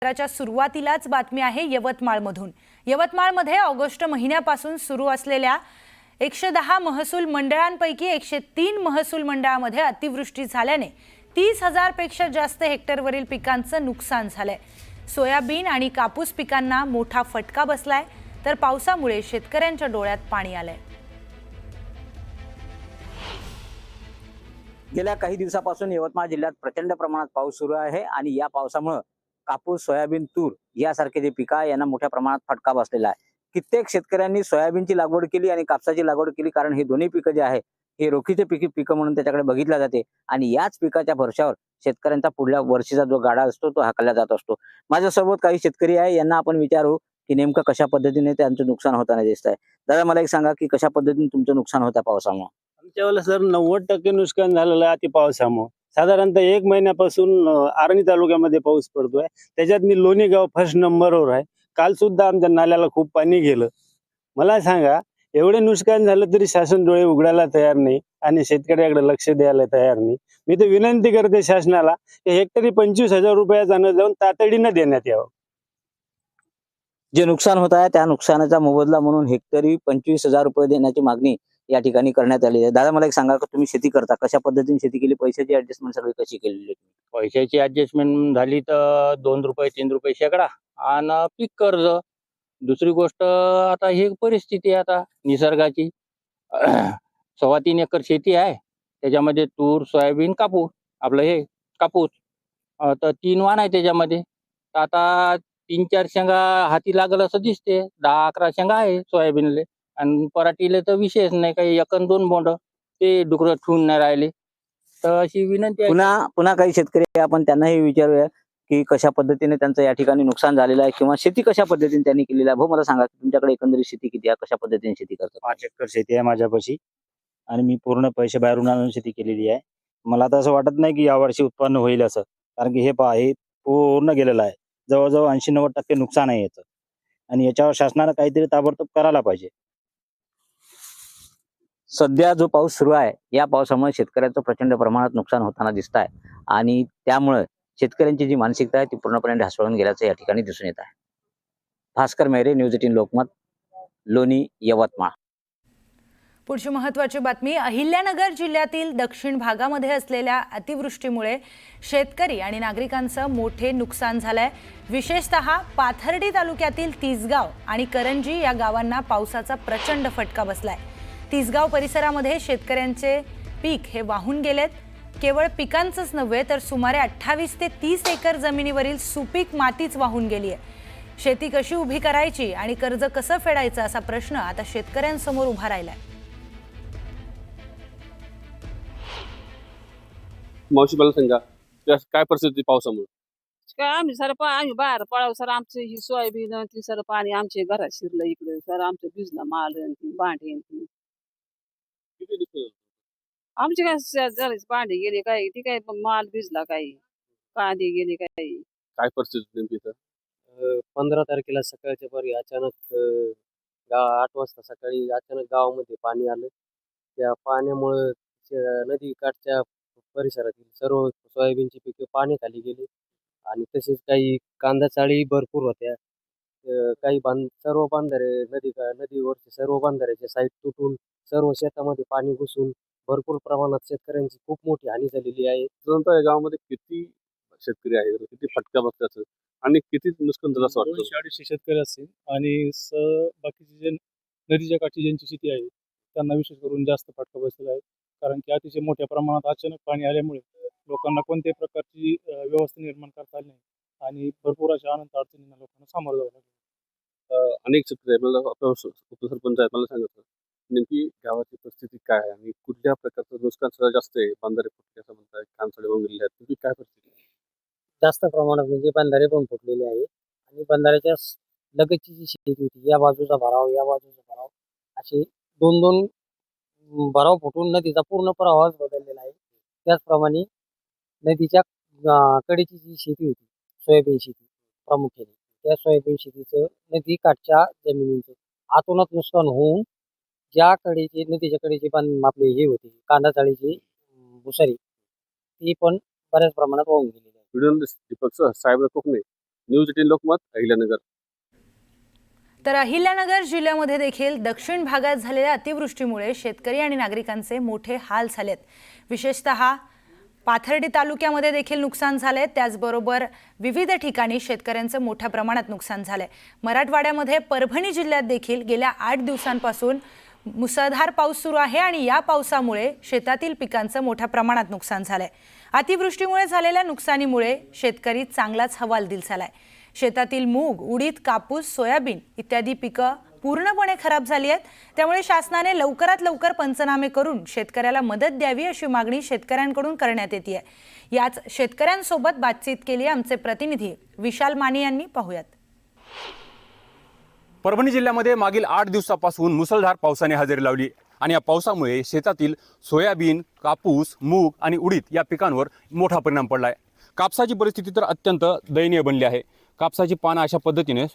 च्या सुरुवातीलाच बातमी आहे यवतमाळमधून। यवतमाळमध्ये ऑगस्ट महिन्यापासून सुरू असलेल्या 110 महसूल मंडळांपैकी 103 महसूल मंडळांमध्ये अतिवृष्टी झाल्याने 30,000 पेक्षा जास्त हेक्टरवरील पिकांचं नुकसान झालंय। सोयाबीन आणि कापूस पिकांना मोठा फटका बसलाय, तर पावसामुळे शेतकऱ्यांच्या डोळ्यात पाणी आलंय। गेल्या काही दिवसापासून यवतमाळ जिल्ह्यात प्रचंड प्रमाणात पाऊस सुरू आहे आणि या पावसामुळे कापूस, सोयाबीन, तूर यासारखे जे पिकं यांना मोठ्या प्रमाणात फटका बसलेला आहे। कित्येक शेतकऱ्यांनी सोयाबीनची लागवड केली आणि कापसाची लागवड केली, कारण हे दोन्ही पिकं जे आहे हे रोखीचे पिकं म्हणून त्याच्याकडे बघितले जाते आणि याच पिकाच्या भरवशावर शेतकऱ्यांचा पुढल्या वर्षीचा जो गाडा असतो तो हाकलला जात असतो। माझ्यासोबत काही शेतकरी आहे, यांना आपण विचारू की नेमकं कशा पद्धतीने त्यांचं नुकसान होताना दिसतंय। दादा, मला एक सांगा की कशा पद्धतीने तुमचं नुकसान होतं पावसामुळे? आमच्या वेळेला सर 90% नुकसान झालेलं आहे अति पावसामुळे। साधारणतः 1 महिन्यापासून आर्णी तालुक्यामध्ये पाऊस पडतोय, त्याच्यात लोणी गाव फर्स्ट नंबरवर आहे। काल सुद्धा आमच्या नाल्याला खूप पाणी गेलं। मला सांगा, एवढे नुकसान झालं तरी शासन डोळे उघडायला तयार नाही आणि शेतकऱ्याकडे लक्ष द्यायला तयार नाही। मी तर विनंती करते शासनाला की हेक्टरी 25,000 रुपयाचा अनुदान तातडीने देण्यात यावं। जे नुकसान होत आहे त्या नुकसानाचा मोबदला म्हणून हेक्टरी 25,000 रुपये देण्याची मागणी या ठिकाणी करण्यात आली आहे। दादा, मला एक सांगा की तुम्ही शेती करता, कशा पद्धतीने शेती केली, पैशाची ऍडजस्टमेंट सगळी कशी केलेली? पैशाची ऍडजस्टमेंट झाली तर 2 रुपये 3 रुपये शेकडा आणि पीक कर्ज। दुसरी गोष्ट, आता ही परिस्थिती आहे आता निसर्गाची। 3.25 एकर शेती आहे, त्याच्यामध्ये तूर, सोयाबीन, कापूस, आपलं हे कापूस तर 3 वाण आहे त्याच्यामध्ये। तर आता 3-4 शेंगा हाती लागल असं दिसते। 10-11 शेंगा आहे सोयाबीनले आणि पराठीले तर विशेष नाही, काही 1-2 बोंड ते डुकरं ठेवून नाही राहिले। तर अशी विनंती आहे। पुन्हा काही शेतकरी आहे, आपण त्यांनाही विचारूया की कशा पद्धतीने त्यांचं या ठिकाणी नुकसान झालेलं आहे किंवा शेती कशा पद्धतीने त्यांनी केलेली आहे। भाऊ, मला सांगा तुमच्याकडे एकंदरीत शेती किती आहे, कशा पद्धतीने शेती करतात? 5 एकर शेती आहे माझ्यापाशी आणि मी पूर्ण पैसे बाहेरून आणून शेती केलेली आहे। मला तर असं वाटत नाही की यावर्षी उत्पन्न होईल असं, कारण की हे पूर्ण गेलेलं आहे। जवळजवळ 80-90% नुकसान आहे याचं आणि याच्यावर शासनाने काहीतरी ताबडतोब करायला पाहिजे। सध्या जो पाऊस सुरू आहे या पावसामुळे शेतकऱ्यांचं प्रचंड प्रमाणात नुकसान होताना दिसत आहे आणि त्यामुळे शेतकऱ्यांची जी मानसिकता आहे ती पूर्णपणे ढासळून गेल्याचं या ठिकाणी दिसून येत आहे। भास्कर मेहरे, न्यूज 18 लोकमत, लोणी, यवतमाळ। पुढची महत्त्वाची बातमी, अहिल्यानगर जिल्ह्यातील दक्षिण भागामध्ये असलेल्या अतिवृष्टीमुळे शेतकरी आणि नागरिकांचं मोठे नुकसान झालंय। विशेषतः पाथर्डी तालुक्यातील तिसगाव आणि करंजी या गावांना पावसाचा प्रचंड फटका बसलाय। तिसगाव परिसरामध्ये शेतकऱ्यांचे पीक हे वाहून गेलेत। केवळ पिकांचंच नव्हे तर सुमारे 28 ते 30 एकर जमिनीवरील सुपीक मातीच वाहून गेली आहे। शेती कशी उभी करायची आणि कर्ज कसं फेडायचं असा प्रश्न आता शेतकऱ्यांसमोर उभा राहिलाय। मावशी, मला सांगा काय परिस्थिती पावसामुळे? काय आम्ही आम्ही बाहेर पळाव सर, आमचे ही सोयाबीन ती सर पाणी आमच्या घरात शिरलं इकडे सर, आमचं भिजलं माल आणि ती भांडे आणि ती किती नुकसान झालं? आमचे काय झालेच, भांडे गेले काही, ती काय माल भिजला काही, कांदे गेले काही। काय परिस्थिती नेमकी इथं? 15 तारखेला सकाळच्या पारी अचानक 8 वाजता सकाळी अचानक गावामध्ये पाणी आलं। त्या पाण्यामुळे नदी काठच्या परिसरातील सर्व सोयाबीनची पिके पाण्याखाली गेली आणि तसेच काही कांदा चाळी भरपूर होत्या। काही सर्व बांधारे नदीवरचे सर्व बांधाऱ्याचे साईड तुटून सर्व शेतामध्ये पाणी घुसून भरपूर प्रमाणात शेतकऱ्यांची खूप मोठी हानी झालेली आहे। साधारणतः या गावामध्ये किती शेतकरी आहेत, किती फटका बसल्याचं आणि किती नुकसान झालं असं वाटतं? 200-250 शेतकरी असतील आणि बाकीचे जे नदीच्या काठी ज्यांची शेती आहे त्यांना विशेष करून जास्त फटका बसलेला आहे, कारण की अतिशय मोठ्या प्रमाणात अचानक पाणी आल्यामुळे लोकांना कोणत्याही प्रकारची व्यवस्था निर्माण करता आली नाही आणि भरपूर अशा अनंत अडचणींना लोकांना सामोरं जावं लागलं। अनेक शेतकरी आहेत, मला आपलं उपसरपंच आहेत, मला सांगितलं नेमकी गावाची परिस्थिती काय आहे आणि कुठल्या प्रकारचं नुकसान सगळं जास्त आहे? बांधारे फुटले असं म्हणतात, खानसाडे वाहून गेलेले आहेत, नेमकी काय परिस्थिती आहे? जास्त प्रमाणात म्हणजे बंधारे पण फुटलेले आहे आणि बंधाऱ्याच्या लगतची जी शेती होती, या बाजूचा भराव या बाजूचा भराव असे 2-2 भराव फुटून नदीचा पूर्ण प्रवाहच बदललेला आहे। त्याचप्रमाणे नदीच्या कडेची जी शेती होती, सोयाबीन शेती प्रामुख्याने, त्या सोयाबीन शेतीचं नदी काठच्या जमिनीचं आतोनात नुकसान होऊन ज्या कडेचे नदीच्या कडेचे पण आपले हे होते कांदा चाळीची भुसारी, ती पण बऱ्याच प्रमाणात वाहून गेलेली आहे। व्हिडिओ दीपक साहेब कोकणे, न्यूज 18 लोकमत, अहिल्यानगर. तर अहिल्यानगर जिल्ह्यामध्ये देखील दक्षिण भागात झालेल्या अतिवृष्टीमुळे शेतकरी आणि नागरिकांचे मोठे हाल झालेत. विशेषतः पाथर्डी तालुक्यामध्ये देखील नुकसान झाले. त्याचबरोबर विविध ठिकाणी शेतकऱ्यांचं मोठ्या प्रमाणात नुकसान झालंय. मराठवाड्यामध्ये परभणी जिल्ह्यात देखील गेल्या 8 दिवसांपासून मुसळधार पाऊस सुरू आहे आणि या पावसामुळे शेतातील पिकांचं मोठ्या प्रमाणात नुकसान झालंय. अतिवृष्टीमुळे झालेल्या नुकसानीमुळे शेतकरी चांगलाच हवालदिल झालाय. शेतातील मूग, उडीद, कापूस, सोयाबीन इत्यादी पिकं पूर्णपणे खराब झाली आहेत. त्यामुळे शासनाने लवकरात लवकर पंचनामे करून शेतकऱ्याला मदत द्यावी अशी मागणी शेतकऱ्यांकडून करण्यात येते आहे. याच शेतकऱ्यांसोबत बातचीत केली आमचे प्रतिनिधी विशाल माने यांनी. पाहूयात. परभणी जिल्ह्यामध्ये मागील 8 दिवसापासून मुसळधार पावसाने हजेरी लावली आणि या पावसामुळे शेतातील सोयाबीन, कापूस, मूग आणि उडीद या पिकांवर मोठा परिणाम पडला आहे. कापसाची परिस्थिती तर अत्यंत दयनीय बनली आहे. कापसाची पानं अशा पद्धतीने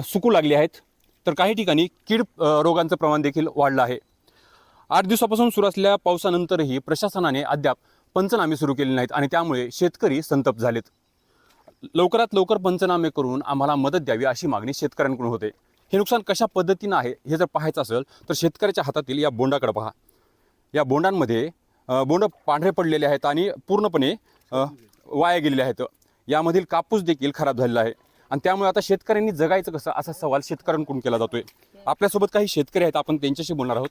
सुकू लागली आहेत. तर काही ठिकाणी कीड रोगांचं प्रमाण देखील वाढलं आहे. 8 दिवसापासून सुरू असलेल्या पावसानंतरही प्रशासनाने अद्याप पंचनामे सुरू केले नाहीत आणि त्यामुळे शेतकरी संतप्त झालेत. लवकरात लवकर पंचनामे करून आम्हाला मदत द्यावी अशी मागणी शेतकऱ्यांकडून होते. हे नुकसान कशा पद्धतीनं आहे हे जर पाहायचं असेल तर शेतकऱ्याच्या हातातील या बोंडाकडे पहा. या बोंडांमध्ये बोंड पांढरे पडलेले आहेत आणि पूर्णपणे वाया गेलेले आहेत. यामधील कापूस देखील खराब झालेला आहे आणि त्यामुळे आता शेतकऱ्यांनी जगायचं कसं असा सवाल शेतकऱ्यांकडून केला जातोय. आपल्यासोबत काही शेतकरी आहेत, आपण त्यांच्याशी बोलणार आहोत.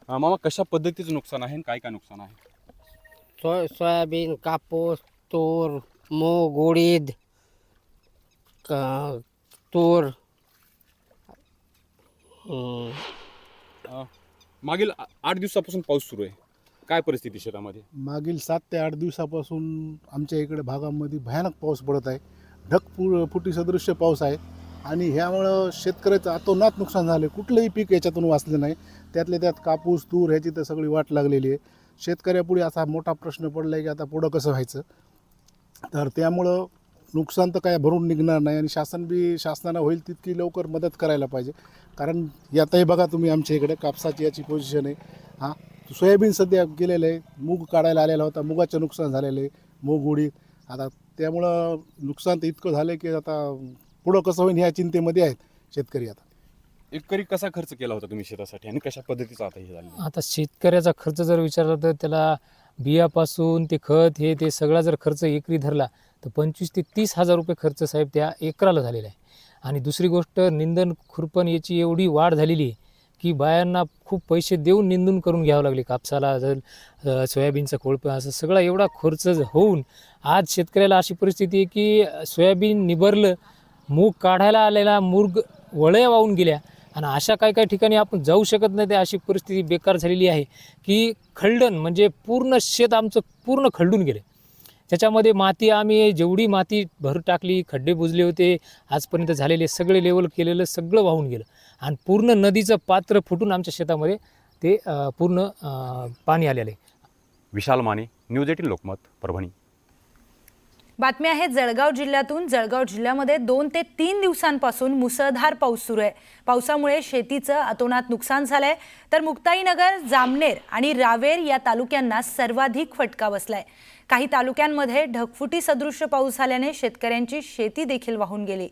मामा, कशा पद्धतीचं नुकसान आहे आणि काय काय नुकसान आहे? सोयाबीन, कापूस, तूर, मूग, उडीद, तूर, मागील 8 दिवसापासून पाऊस सुरू आहे. काय परिस्थिती शेतामध्ये? मागील 7 ते 8 दिवसापासून आमच्या इकडे भागामध्ये भयानक पाऊस पडत आहे. ढगफुटी सदृश्य पाऊस आहे आणि ह्यामुळं शेतकऱ्याचं अतोनात नुकसान झाले. कुठलंही पीक याच्यातून वाचलं नाही. त्यातल्या त्यात कापूस, तूर ह्याची तर सगळी वाट लागलेली आहे. शेतकऱ्यापुढे असा मोठा प्रश्न पडला आहे की आता पुढं कसं व्हायचं. तर त्यामुळं नुकसान तर काय भरून निघणार नाही आणि शासनानं होईल तितकी लवकर मदत करायला पाहिजे. कारण यातही बघा तुम्ही आमच्या इकडे कापसाची याची पोझिशन आहे. हां, सोयाबीन सध्या गेलेलं आहे. मूग काढायला आलेला होता, मुगाचं नुकसान झालेलं आहे. मूग, उडीद आता त्यामुळं नुकसान तर इतकं झालं की आता पुढं कसं होईल ह्या चिंतेमध्ये आहेत शेतकरी. आता एकरी कसा खर्च केला होता तुम्ही शेतासाठी आणि कशा पद्धतीचा आता हे झालं? आता शेतकऱ्याचा खर्च जर विचारला तर त्याला बियापासून ते खत हे ते सगळा जर खर्च एकरी धरला तर 25 ते 30 हजार रुपये खर्च साहेब त्या एकराला झालेला आहे. आणि दुसरी गोष्ट, निंदन खुरपण याची एवढी वाढ झालेली आहे की बायांना खूप पैसे देऊन निंदून करून घ्यावं लागले. कापसाला जर सोयाबीनचा कोळपं असं सगळा एवढा खर्च होऊन आज शेतकऱ्याला अशी परिस्थिती आहे की सोयाबीन निबरलं, मूग काढायला आलेला मूग वळ्या वाहून गेल्या आणि अशा काही ठिकाणी आपण जाऊ शकत नाही. अशी परिस्थिती बेकार झालेली आहे की खळदण म्हणजे पूर्ण शेत आमचं पूर्ण खळडून गेले. त्याच्यामध्ये माती आम्ही जेवढी माती भर टाकली, खड्डे बुजले होते आजपर्यंत झालेले सगळे लेवल केलेलं सगळं वाहून गेलं आणि पूर्ण नदीचं पात्र फुटून आमच्या शेतामध्ये ते पूर्ण पाणी आलेलं आहे. विशाल माने, न्यूज 18 लोकमत, परभणी. बातमी आहे जळगाव जिल्ह्यातून. जळगाव जिल्ह्यामध्ये 2 ते 3 दिवसांपासून मुसळधार पाऊस सुरू आहे. पावसामुळे शेतीचं अतोनात नुकसान झालंय. तर मुक्ताईनगर, जामनेर आणि रावेर या तालुक्यांना सर्वाधिक फटका बसलाय. काही तालुक्यांमध्ये ढगफुटी सदृश्य पाऊस झाल्याने शेतकऱ्यांची शेती देखील वाहून गेली.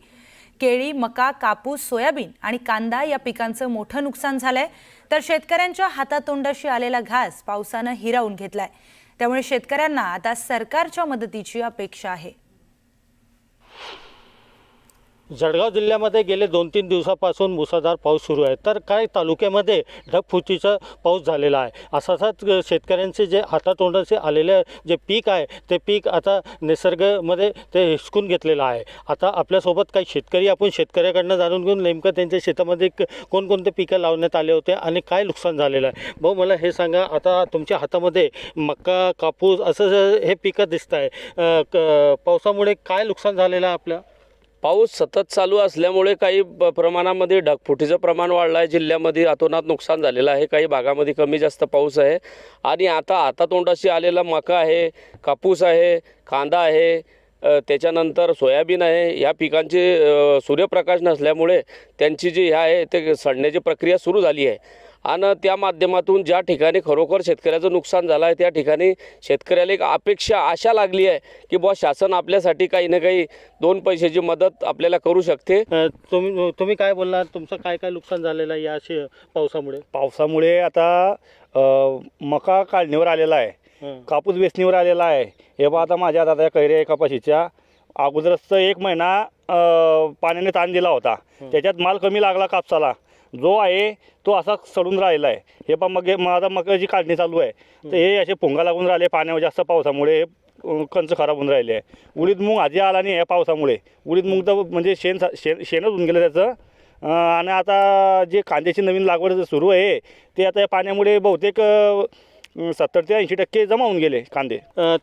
केळी, मका, कापूस, सोयाबीन आणि कांदा या पिकांचं मोठं नुकसान झालंय. तर शेतकऱ्यांच्या हातातोंडाशी आलेला घास पावसानं हिरावून घेतलाय. त्यामुळे शेतकऱ्यांना आता सरकारच्या मदतीची अपेक्षा आहे. जळगाव जिल्ह्यामध्ये गेले 2-3 दिवसापासून मुसळधार पाऊस सुरू आहे. तर काही तालुक्यामध्ये ढगफुटीचा पाऊस झालेला आहे. असाच शेतकऱ्यांचे जे हातातोंडाचे आलेले जे पीक आहे ते पीक आता निसर्गामध्ये ते हिसकून घेतलेलं आहे. आता आपल्यासोबत काही शेतकरी, आपण शेतकऱ्याकडनं जाणून घेऊन नेमकं त्यांच्या शेतामध्ये कोणकोणते पिकं लावण्यात आले होते आणि काय नुकसान झालेलं आहे. भाऊ, मला हे सांगा, आता तुमच्या हातामध्ये मका, कापूस असं हे पिकं दिसत आहे, पावसामुळे काय नुकसान झालेलं आहे आपलं? पाऊस सतत चालू असल्यामुळे काही प्रमाणामध्ये ढगफुटीचं प्रमाण वाढलं आहे. जिल्ह्यामध्ये अतोनात नुकसान झालेलं आहे. काही भागामध्ये कमी जास्त पाऊस आहे आणि आता हातातोंडाशी आलेला मका आहे, कापूस आहे, कांदा आहे, त्याच्यानंतर सोयाबीन आहे. या पिकांचे सूर्यप्रकाश नसल्यामुळे त्यांची जी आहे ते सडण्याची प्रक्रिया सुरू झाली आहे आणि त्या माध्यमातून ज्या ठिकाणी खरोखर शेतकऱ्याचं नुकसान झालं आहे त्या ठिकाणी शेतकऱ्याला एक आशा लागली आहे की बुवा शासन आपल्यासाठी काही ना काही 2 पैशाची मदत आपल्याला करू शकते. तुम्ही काय बोलणार, तुमचं काय काय नुकसान झालेलं आहे या पावसामुळे? पावसामुळे आता मका काढणीवर आलेला आहे, कापूस वेचणीवर आलेला आहे. हे बघा आता माझ्या आता कैऱ्या कपाशीच्या अगोदरच 1 महिना पाण्याने ताण दिला होता, त्याच्यात माल कमी लागला कापसाला, जो आहे तो असा सडून राहिला आहे. हे पण मग माझा मकाची काढणी चालू आहे, तर हे असे पोंगा लागून राहिले पाण्यावर जास्त पावसामुळे, कंच खराब होऊन राहिले आहे. उडीद मूग आधी आला नाही या पावसामुळे, उडीद मूग तर म्हणजे शेणच होऊन गेलं त्याचं. आणि आता जे कांद्याची नवीन लागवड सुरू आहे ते आता या पाण्यामुळे बहुतेक 70 ते 80% जमा होऊन गेले कांदे.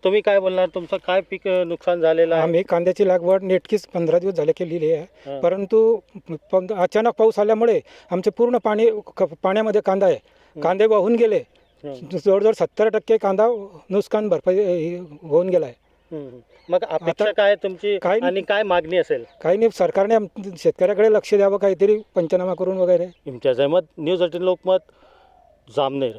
तुम्ही काय बोलणार, तुमचं काय पीक नुकसान झालेलं आहे? आम्ही कांद्याची लागवड नेटकीच 15 दिवस झाले केलेली आहे, परंतु अचानक पाऊस आल्यामुळे आमचे पूर्ण पाण्यामध्ये कांदा आहे, कांदे वाहून गेले. जवळजवळ 70% कांदा नुकसान भरपाई होऊन गेला आहे. मग अपेक्षा काय तुमची आणि काय मागणी असेल? काही नाही, सरकारने शेतकऱ्याकडे लक्ष द्यावं, काहीतरी पंचनामा करून वगैरे. इम्तियाज अहमद, न्यूज 18 लोकमत, जामनेर.